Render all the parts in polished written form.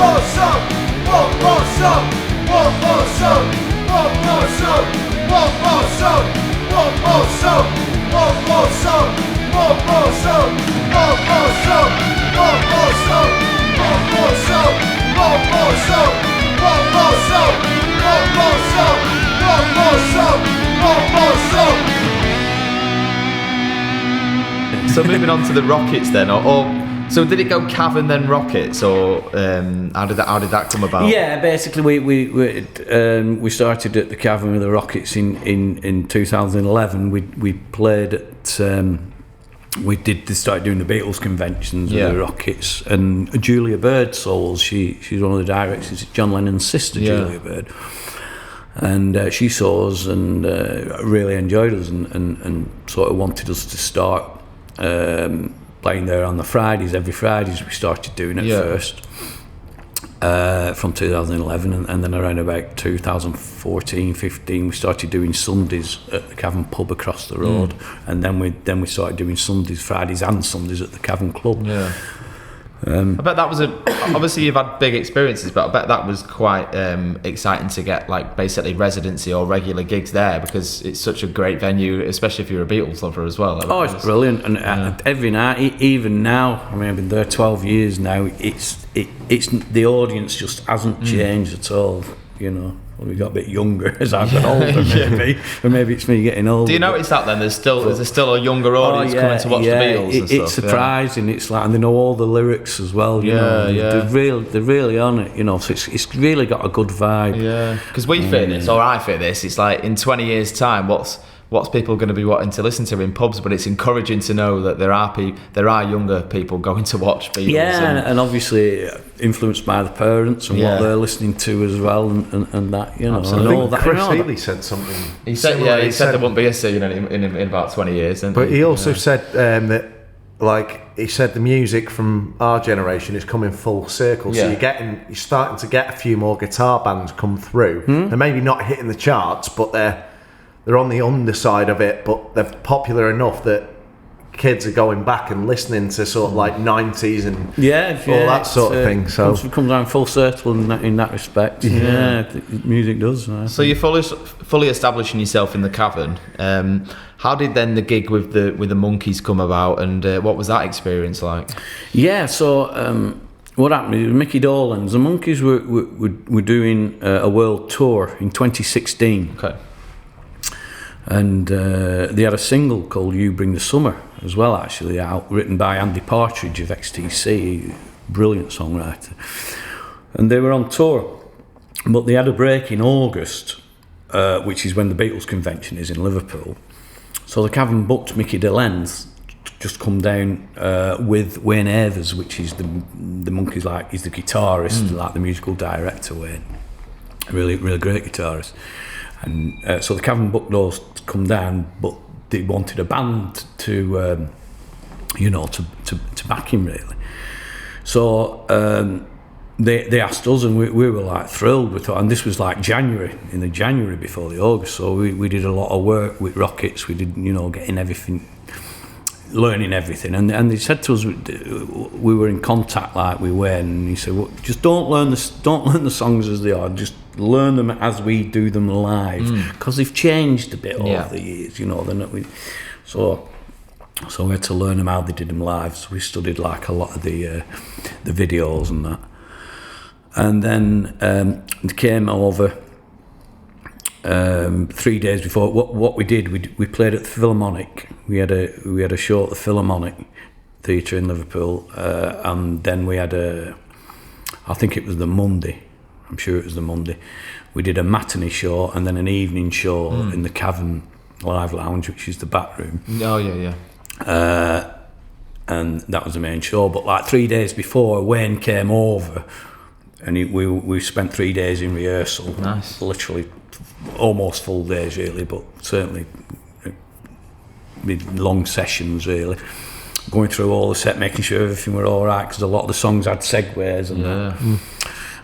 more song, one more song, one more song, one more song, one more song, one more song, one more song, one more song, one more song, one more song, one more song, one more song, one more song, one more song, one more song, one more song. So moving on to the Rockits then, or so did it go Cavern then Rockits, or how did that come about? Yeah, basically we started at the Cavern with the Rockits in 2011. We played at they started doing the Beatles conventions with the Rockits, and Julia Bird Souls, she's one of the directors, John Lennon's sister, Julia Bird. And she saw us and really enjoyed us and sort of wanted us to start playing there on the Fridays. Every Fridays we started doing it first from 2011, and then around about 2014-15 we started doing Sundays at the Cavern Pub across the road, and then we started doing Fridays and Sundays at the Cavern Club. I bet that was obviously you've had big experiences, but I bet that was quite exciting to get like basically residency or regular gigs there, because it's such a great venue, especially if you're a Beatles lover as well. It's brilliant, and every night, even now, I mean, I've been there 12 years now. It's the audience just hasn't changed at all. You know, we got a bit younger as I've got older, maybe, or maybe it's me getting older. Do you notice that then? There's still a younger audience coming to watch the Beatles. It's surprising. It's like, and they know all the lyrics as well. You know, they're really on it. You know, so it's really got a good vibe. Yeah, because we fear this, or I fear this. It's like in 20 years' time, what's people going to be wanting to listen to in pubs? But it's encouraging to know that there are younger people going to watch Beatles. Yeah, and obviously influenced by the parents and what they're listening to as well, and that, you know. Absolutely. I think Chris Healy said something. He said there won't be a scene in about 20 years. But he also said that, like, he said the music from our generation is coming full circle. So you're starting to get a few more guitar bands come through. They're maybe not hitting the charts, but they're on the underside of it, but they're popular enough that kids are going back and listening to sort of like 90s and all that sort of thing. So it comes down full circle in that respect. Yeah, music does. So you're fully establishing yourself in the Cavern. How did then the gig with the Monkees come about, and what was that experience like? Yeah, so what happened is Micky Dolenz, the Monkees were doing a world tour in 2016. Okay. And they had a single called You Bring the Summer as well, actually, out, written by Andy Partridge of XTC, brilliant songwriter. And they were on tour, but they had a break in August, which is when the Beatles convention is in Liverpool. So the Cavern booked Micky Dolenz just come down with Wayne Avers, which is the Monkees, like, he's the guitarist, like the musical director, Wayne. Really great guitarist. And so the Cavern booked those to come down, but they wanted a band to back him, really. So they asked us, and we were like thrilled with it. And this was like January before the August. So we did a lot of work with Rockits. We did, getting everything, learning everything. And they said to us, we were in contact like we were, and he said, well, just don't learn the songs as they are. Just learn them as we do them live, because they've changed a bit over the years, they're not so we had to learn them how they did them live. So we studied like a lot of the videos and that, and then they came over 3 days before. What we did, we played at the Philharmonic. We had a show at the Philharmonic Theatre in Liverpool, and then we had I think it was the Monday. I'm sure it was the Monday. We did a matinee show and then an evening show in the Cavern Live Lounge, which is the back room. Oh, yeah. And that was the main show. But like 3 days before, Wayne came over, and we spent 3 days in rehearsal. Nice. Literally almost full days, really, but certainly long sessions, really. Going through all the set, making sure everything were all right, because a lot of the songs had segues and that.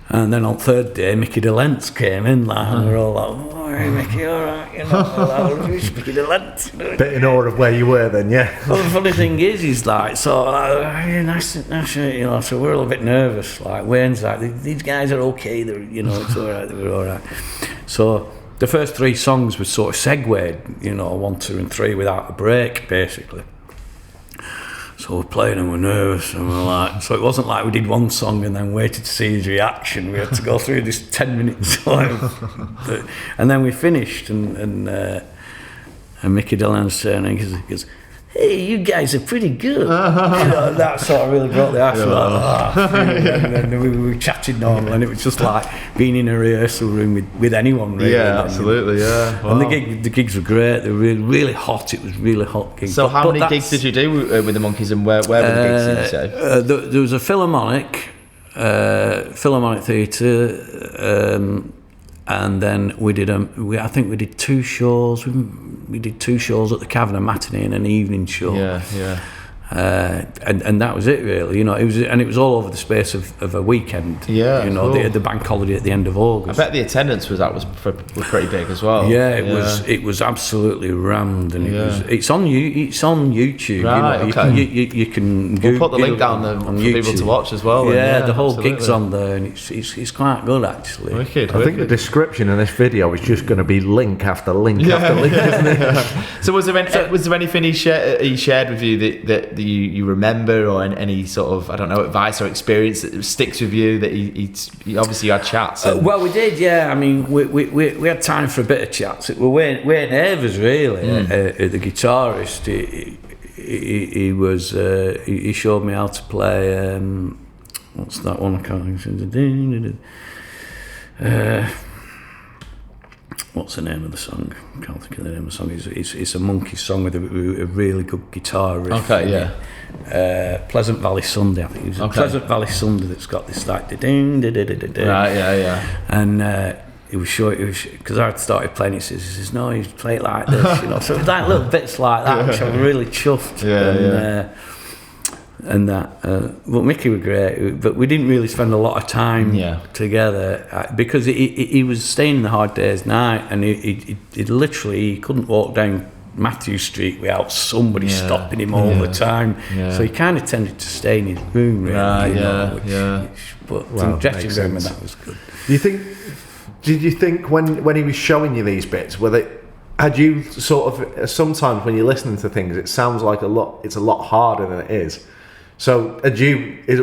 And then on third day, Micky Dolenz came in, like, and we were all like, "Oh, hey, Micky, all right, you know, like, it's Micky Dolenz." You know? Bit in awe of where you were then, yeah. Well, the funny thing is, he's like, so, nice, you know, so we're all a bit nervous. Like, Wayne's like, "These guys are okay, they're, you know, it's all right, we're all right." So the first 3 songs were sort of segued, you know, 1, 2, and 3 without a break, basically. So we're playing and we're nervous and we're like, so it wasn't like we did one song and then waited to see his reaction. We had to go through this 10 minutes and then we finished and Micky Dolenz turned and he goes, "Hey, you guys are pretty good." You know, that sort of really brought the ice. And then we chatted normal, and it was just like being in a rehearsal room with anyone, really. Yeah, absolutely, yeah. Wow. And the gigs were great. They were really, really hot. It was really hot gigs. So how many gigs did you do with the Monkees, and where were the gigs, did you say? There was a Philharmonic Theatre, and then we did I think we did 2 shows. We did 2 shows at the Cavern, a matinee and an evening show. Yeah. And that was it, really. You know, it was all over the space of a weekend. Yeah, you know, cool. the bank holiday at the end of August. I bet the attendance was pretty big as well. Yeah, it was absolutely rammed, and it's on YouTube. Right, you know, okay. you can We'll put the link down there for people to watch as well. Yeah, the whole absolutely. gig's on there, and it's quite good, actually. Wicked. I think the description of this video is just going to be link after link after link, isn't it? So was there anything he shared with you that you remember, or any sort of, I don't know, advice or experience that sticks with you, that he obviously had chats? Well, we did, yeah. I mean, we had time for a bit of chats. It was Wayne Havers, really, the guitarist. He showed me how to play. What's that one? I can't think. What's the name of the song? I can't think of the name of the song. It's a Monkee song with a really good guitar riff. Okay, yeah. Pleasant Valley Sunday, I think it was. Pleasant Valley Sunday that's got this like Right, yeah. And he was showing, because I had started playing. He says, "No, you play it like this," you know. So it was like little bits like that, which I was really chuffed. And that, but Micky was great, but we didn't really spend a lot of time together because he was staying in the Hard Day's Night, and he literally couldn't walk down Mathew Street without somebody stopping him all the time. So he kind of tended to stay in his room, really. But in dressing room, and that was good. Did you think when he was showing you these bits, had you sort of, sometimes when you're listening to things, it sounds like it's a lot harder than it is. So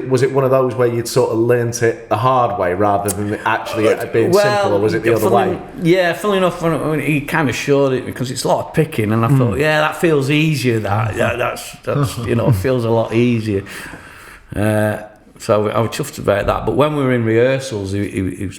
was it one of those where you'd sort of learnt it the hard way rather than actually it being simple, or was it the other way? Yeah, funnily enough, when he kind of showed it, because it's a lot of picking, and I thought, that feels easier. That's you know, it feels a lot easier. So I was chuffed about that. But when we were in rehearsals, he was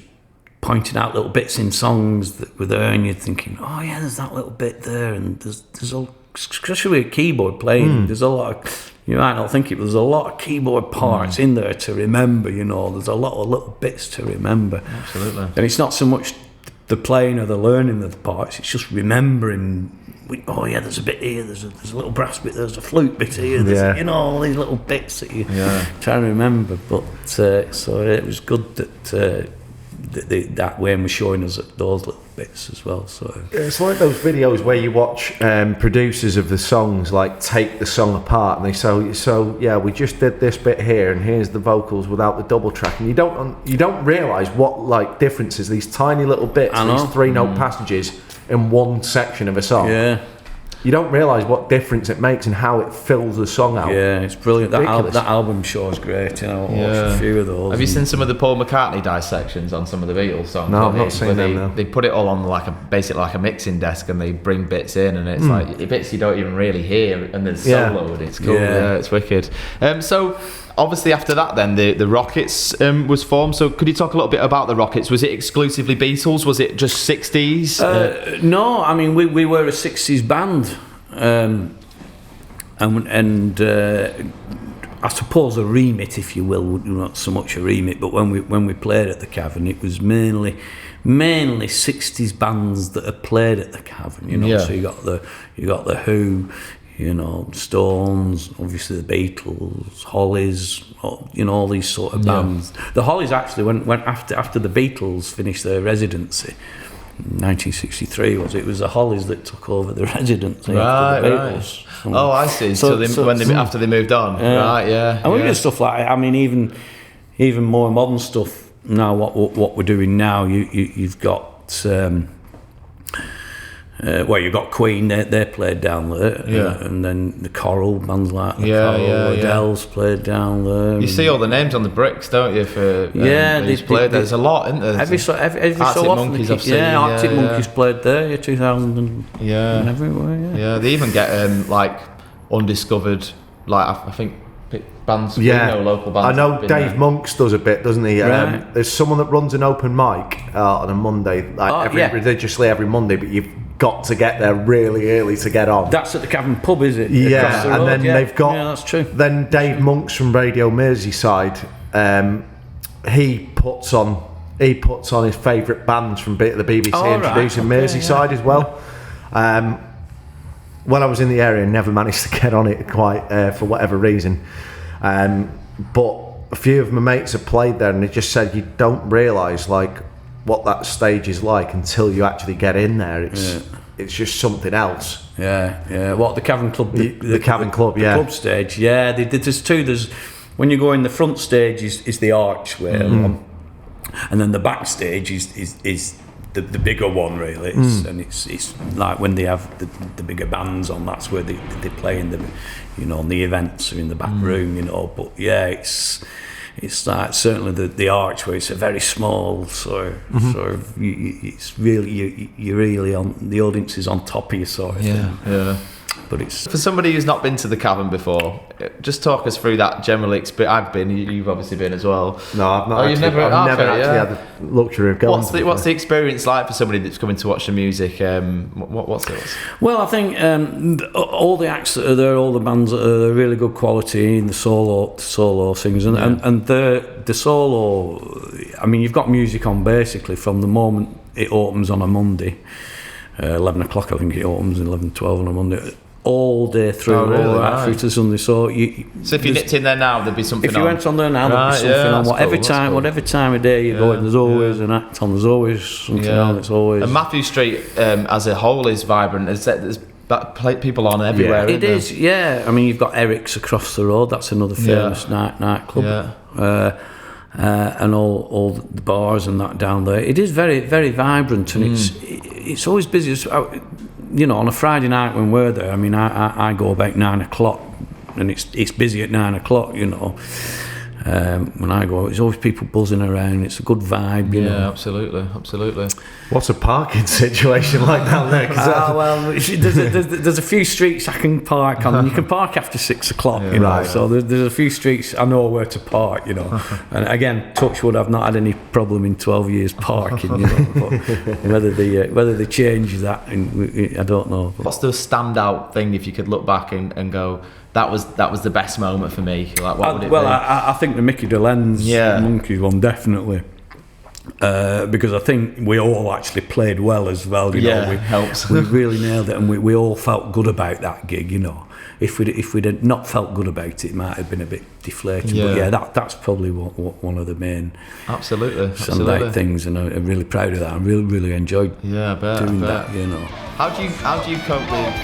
pointing out little bits in songs that were there, and you're thinking, oh yeah, there's that little bit there, and there's a, especially with keyboard playing, there's a lot of, you might not think it, but there's a lot of keyboard parts in there to remember, you know, there's a lot of little bits to remember. Absolutely. And it's not so much the playing or the learning of the parts, it's just remembering, oh yeah, there's a bit here, there's a little brass bit, there's a flute bit here, there's, you know, all these little bits that you try to remember. But so it was good that Wayne was showing us those little bits as well. So it's like those videos where you watch producers of the songs like take the song apart, and they say, so yeah, we just did this bit here, and here's the vocals without the double track, and you don't realise what like differences these tiny little bits, these 3-note passages in one section of a song. Yeah. You don't realise what difference it makes and how it fills the song out. Yeah, it's brilliant. That album show is great. You know, I watched a few of those. Have you seen some of the Paul McCartney dissections on some of the Beatles songs? No, I've not seen them. No. They put it all on basically like a mixing desk, and they bring bits in, and it's like bits you don't even really hear, and there's solo, and it's cool. Yeah, it's wicked. So obviously after that, then the Rockits was formed. So could you talk a little bit about the Rockits? Was it exclusively Beatles? Was it just 60s? No, I mean we were a 60s band, and I suppose a remit, if you will, not so much a remit, but when we played at the Cavern, it was mainly 60s bands that had played at the Cavern. You know, so you got the Who. you know, Stones, obviously the Beatles, Hollies, you know, all these sort of bands. The Hollies actually went after the Beatles finished their residency. 1963 it was the Hollies that took over the Residency after the Beatles. Oh, I see. After they moved on, right? Yeah. And we do stuff like, I mean, even more modern stuff now. What we're doing now, you've got you've got Queen. They played down there, and then the Coral bands like the Coral, Adele's played down there. You see all the names on the bricks, don't you? For they played. There's a lot, isn't there? Every so often. Monkeys, I've seen. Arctic Monkeys played there. 2000 and everywhere. Yeah, they even get like undiscovered, like I think bands. Local bands. I know Dave Monks does a bit, doesn't he? Right. there's someone that runs an open mic on a Monday, religiously every Monday, but you've got to get there really early to get on. That's at the Cavern Pub, is it? Yeah, the and then they've got. Yeah, that's true. Then Dave Monks from Radio Merseyside, he puts on his favourite bands from the BBC introducing Merseyside as well. When I was in the area, never managed to get on it quite for whatever reason. But a few of my mates have played there, and they just said you don't realise like what that stage is like until you actually get in there. It's just something else. Yeah. What, the Cavern Club? The Cavern Club, the club stage. Yeah, there's two. There's when you go in the front stage is the archway, and then the backstage is the bigger one really. And it's like when they have the bigger bands on. That's where they play in the, you know, the events are in the back room, you know. But yeah, it's like certainly the archway. It's a very small sort of it's really you're really on, the audience is on top of you sort of thing. Yeah. But it's for somebody who's not been to the Cavern before, just talk us through that general experience. I've been, you've obviously been as well. No, I've not. Oh, you've never had the luxury of going. What's the experience like for somebody that's coming to watch the music? What's it? Well, I think all the acts that are there, all the bands that are really good quality, and the solo singers, and the solo. I mean, you've got music on basically from the moment it opens on a Monday. 11 o'clock, I think it opens, 11:12 on a Monday, all day through, through to Sunday. So if you nipped in there now, there'd be something. If you went on there now, there'd be something on. Whatever time of day you go in, there's always an act on. There's always something on. It's always. And Mathew Street as a whole is vibrant. There's people on everywhere. Yeah, it is. Yeah, I mean, you've got Eric's across the road. That's another famous nightclub. Yeah. And all the bars and that down there. It is very, very vibrant, and it's always busy. You know, on a Friday night when we're there, I mean, I go about 9 o'clock, and it's busy at 9 o'clock. You know, when I go, there's always people buzzing around. It's a good vibe. You know? Absolutely. What's a parking situation like down there? Well, there's a few streets I can park on, and you can park after 6 o'clock. You know, so there's a few streets I know where to park. You know, and again, touch wood, I've not had any problem in 12 years parking. You know, but whether they change that, I don't know. What's the standout thing if you could look back and go, that was the best moment for me? Like, what would it be? I think the Micky Dolenz Monkee one, definitely. Because I think we all actually played well as well. You know, helps. We really nailed it, and we all felt good about that gig. You know, if we'd had not felt good about it, it might have been a bit deflating. Yeah. But that's probably one of the main absolutely things, and I'm really proud of that. I really enjoyed doing that. You know, how do you cope with?